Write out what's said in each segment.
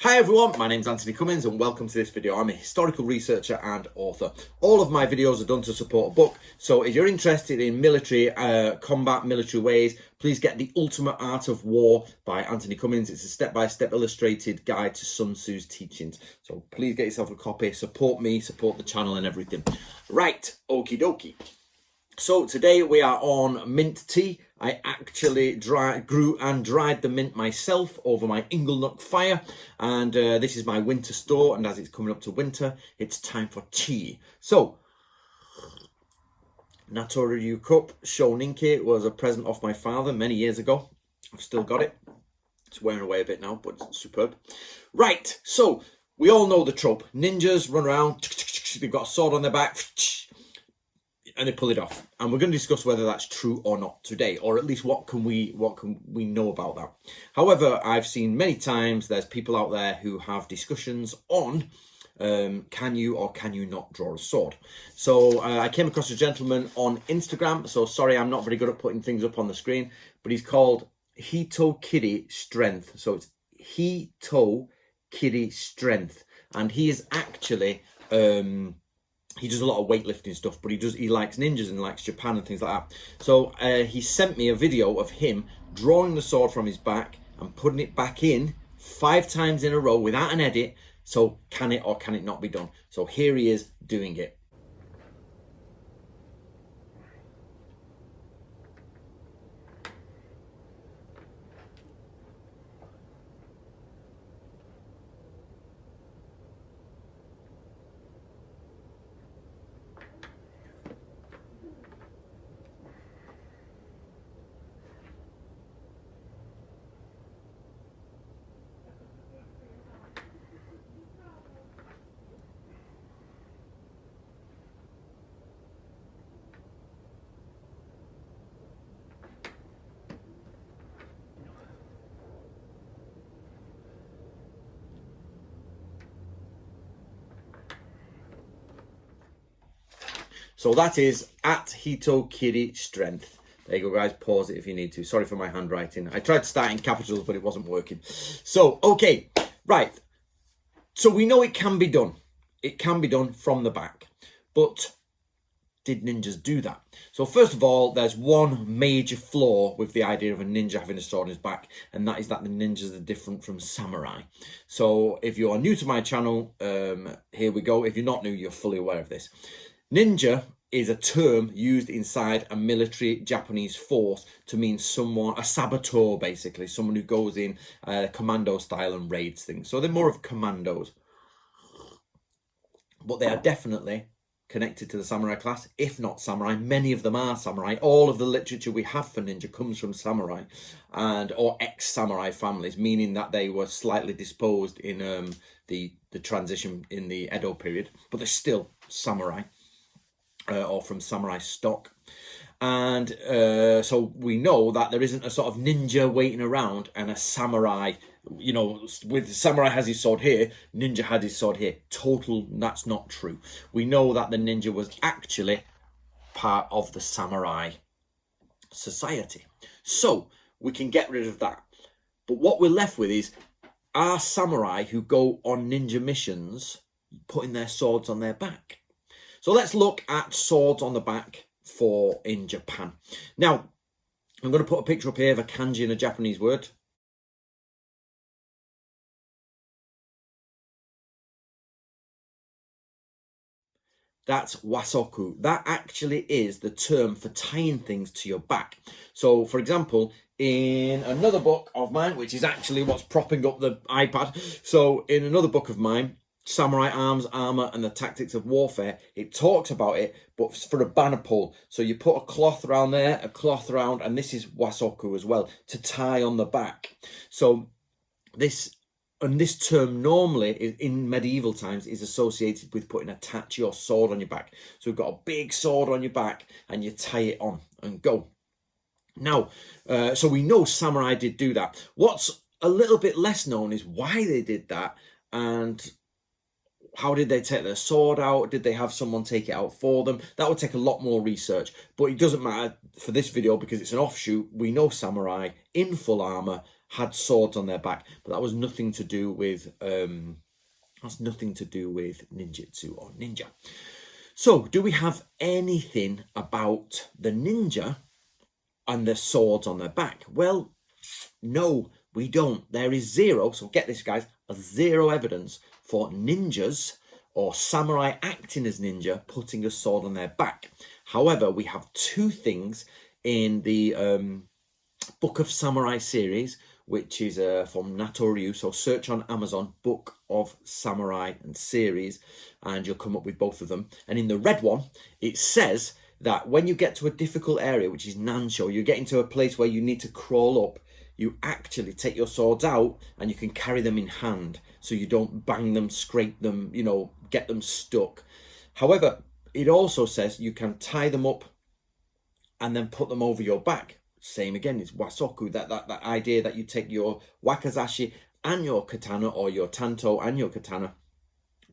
Hi everyone, my name's Anthony Cummins and welcome to this video. I'm a historical researcher and author. All of my videos are done to support a book, so if you're interested in military, combat, military ways, please get The Ultimate Art of War by Anthony Cummins. It's a step-by-step illustrated guide to Sun Tzu's teachings. So please get yourself a copy, support me, support the channel and everything. Right, okie dokie. So today we are on mint tea. I actually grew and dried the mint myself over my Inglenook fire, and this is my winter store, and as it's coming up to winter, it's time for tea. So, Natoryu cup Shoninki was a present off my father many years ago. I've still got it. It's wearing away a bit now, but it's superb. Right, so we all know the trope. Ninjas run around, they've got a sword on their back, and they pull it off, and we're going to discuss whether that's true or not today, or at least what can we know about that. However, I've seen many times there's people out there who have discussions on can you or can you not draw a sword. So I came across a gentleman on Instagram, so sorry I'm not very good at putting things up on the screen, but he's called Hitokiri Strength. So it's Hitokiri Strength, and he is actually he does a lot of weightlifting stuff, but he likes ninjas and likes Japan and things like that. So he sent me a video of him drawing the sword from his back and putting it back in 5 times in a row without an edit. So can it or can it not be done? So here he is doing it. So that is at Hitokiri Strength. There you go, guys. Pause it if you need to. Sorry for my handwriting. I tried to start in capitals, but it wasn't working. So, okay, right. So we know it can be done. It can be done from the back. But did ninjas do that? So first of all, there's one major flaw with the idea of a ninja having a sword on his back, and that is that the ninjas are different from samurai. So if you are new to my channel, here we go. If you're not new, you're fully aware of this. Ninja is a term used inside a military Japanese force to mean someone, a saboteur basically, someone who goes in commando style and raids things. So they're more of commandos. But they are definitely connected to the samurai class, if not samurai. Many of them are samurai. All of the literature we have for ninja comes from samurai and or ex-samurai families, meaning that they were slightly disposed in the transition in the Edo period, but they're still samurai. Or from samurai stock. And so we know that there isn't a sort of ninja waiting around and a samurai, you know, with samurai has his sword here, ninja had his sword here. That's not true. We know that the ninja was actually part of the samurai society. So we can get rid of that. But what we're left with is, are samurai who go on ninja missions putting their swords on their back? So let's look at swords on the back in Japan. Now, I'm going to put a picture up here of a kanji and a Japanese word. That's wasoku. That actually is the term for tying things to your back. So, for example, in another book of mine, which is actually what's propping up the iPad. So, in another book of mine, Samurai Arms, Armor and the Tactics of Warfare, it talks about it, but for a banner pole. So you put a cloth around there, a cloth around, and this is wasoku as well, to tie on the back. So this term normally in medieval times is associated with attach your sword on your back. So you've got a big sword on your back and you tie it on and go. Now, so we know samurai did do that. What's a little bit less known is why they did that, and how did they take their sword out? Did they have someone take it out for them? That would take a lot more research, but it doesn't matter for this video because it's an offshoot. We know samurai in full armor had swords on their back, but that was nothing to do with ninjutsu or ninja. So, do we have anything about the ninja and the swords on their back? Well, no, we don't. There is zero, so get this, guys, zero evidence for ninjas or samurai acting as ninja putting a sword on their back. However, we have two things in the Book of Samurai series, which is from Nato-Ryu. So search on Amazon, Book of Samurai and series, and you'll come up with both of them. And in the red one, it says that when you get to a difficult area, which is Nansho, you get into a place where you need to crawl up, you actually take your swords out and you can carry them in hand, so you don't bang them, scrape them, you know, get them stuck. However, it also says you can tie them up and then put them over your back. Same again, it's wasoku, that idea that you take your wakizashi and your katana, or your tanto and your katana,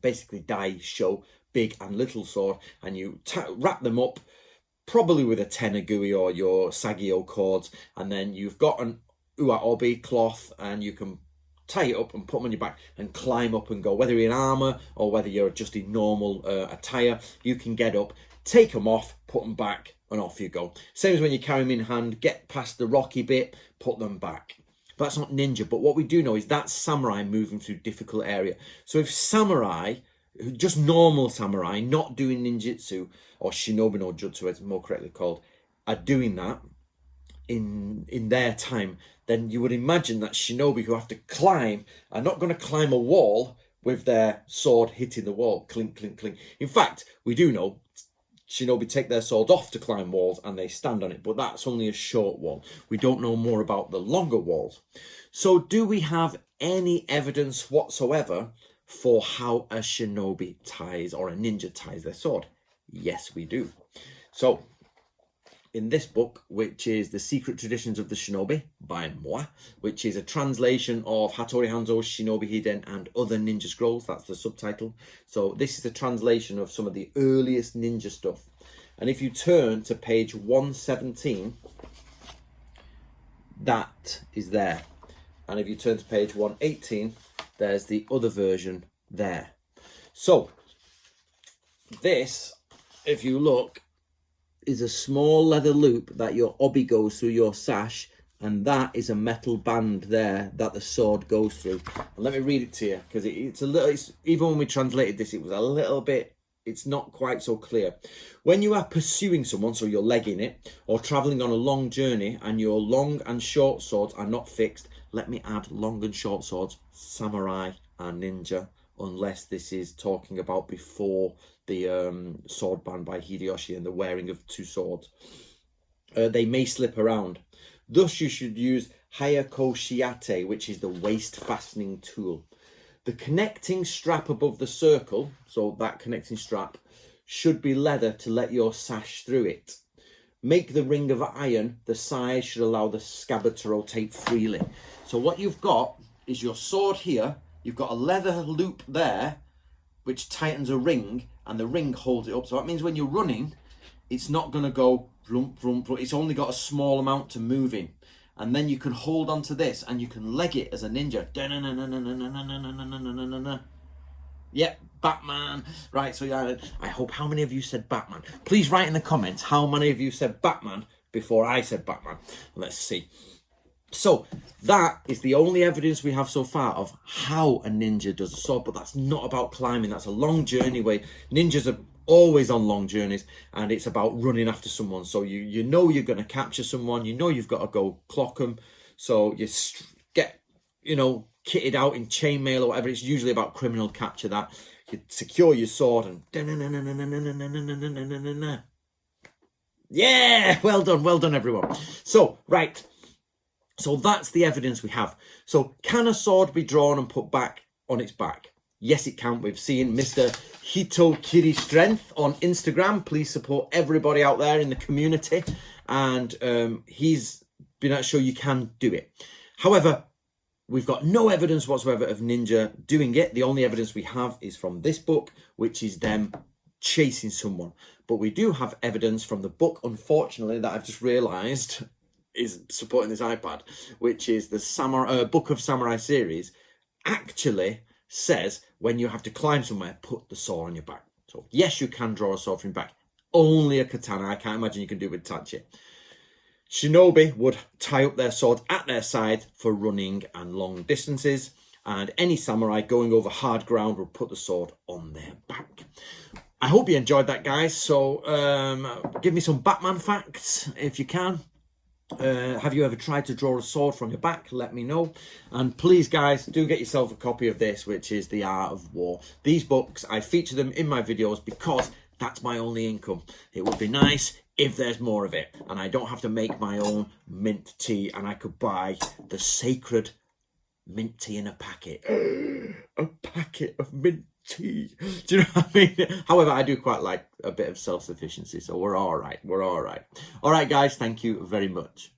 basically dai, sho, big and little sword, and you wrap them up, probably with a tenagui or your sagio cords, and then you've got an ua-obi cloth, and you can tie it up and put them on your back and climb up and go. Whether you're in armor or whether you're just in normal attire, you can get up, take them off, put them back, and off you go. Same as when you carry them in hand, get past the rocky bit, put them back. But that's not ninja. But what we do know is that's samurai moving through difficult area. So if samurai, just normal samurai, not doing ninjutsu, or shinobi no jutsu as it's more correctly called, are doing that in their time, then you would imagine that shinobi who have to climb are not going to climb a wall with their sword hitting the wall, clink, clink, clink. In fact, we do know shinobi take their swords off to climb walls and they stand on it, but that's only a short wall. We don't know more about the longer walls. So do we have any evidence whatsoever for how a shinobi ties, or a ninja ties, their sword? Yes, we do. So in this book, which is The Secret Traditions of the Shinobi by moi, which is a translation of Hattori Hanzo's Shinobi Hiden and Other Ninja Scrolls, that's the subtitle. So this is a translation of some of the earliest ninja stuff. And if you turn to page 117, that is there. And if you turn to page 118, there's the other version there. So this, if you look, is a small leather loop that your obi goes through your sash, and that is a metal band there that the sword goes through. And let me read it to you, because it's a little, even when we translated this, it was a little bit, it's not quite so clear. When you are pursuing someone, so you're legging it, or traveling on a long journey, and your long and short swords are not fixed, let me add long and short swords, samurai and ninja, unless this is talking about before the sword ban by Hideyoshi and the wearing of two swords. They may slip around. Thus you should use hayako shiate, which is the waist fastening tool. The connecting strap above the circle, so that connecting strap, should be leather to let your sash through it. Make the ring of iron, the size should allow the scabbard to rotate freely. So what you've got is your sword here, you've got a leather loop there, which tightens a ring, and the ring holds it up. So that means when you're running, it's not going to go vroom, vroom, vroom. It's only got a small amount to move in. And then you can hold on to this and you can leg it as a ninja. Yep, Batman. Right, so yeah, I hope, how many of you said Batman? Please write in the comments how many of you said Batman before I said Batman. Let's see. So that is the only evidence we have so far of how a ninja does a sword, but that's not about climbing. That's a long journey where ninjas are always on long journeys, and it's about running after someone. So you know you're going to capture someone, you know you've got to go clock them, so you get, you know, kitted out in chainmail or whatever. It's usually about criminal capture. That you secure your sword and yeah, well done everyone. So right, so that's the evidence we have. So can a sword be drawn and put back on its back? Yes, it can. We've seen Mr. Hitokiri Strength on Instagram. Please support everybody out there in the community. And he's been able to show you can do it. However, we've got no evidence whatsoever of ninja doing it. The only evidence we have is from this book, which is them chasing someone. But we do have evidence from the book, unfortunately, that I've just realised is supporting this iPad, which is the Samurai Book of Samurai series, actually says when you have to climb somewhere, put the sword on your back. So yes, you can draw a sword from your back. Only a katana. I can't imagine you can do it with Tachi. Shinobi would tie up their swords at their side for running and long distances, and any samurai going over hard ground would put the sword on their back. I hope you enjoyed that, guys. So give me some Batman facts if you can. Have you ever tried to draw a sword from your back? Let me know. And please, guys, do get yourself a copy of this, which is The Art of War. These books, I feature them in my videos because that's my only income. It would be nice if there's more of it, and I don't have to make my own mint tea, and I could buy the sacred mint tea in a packet. A packet of mint tea. Do you know what I mean? However, I do quite like a bit of self-sufficiency, so we're all right. We're all right. All right, guys, thank you very much.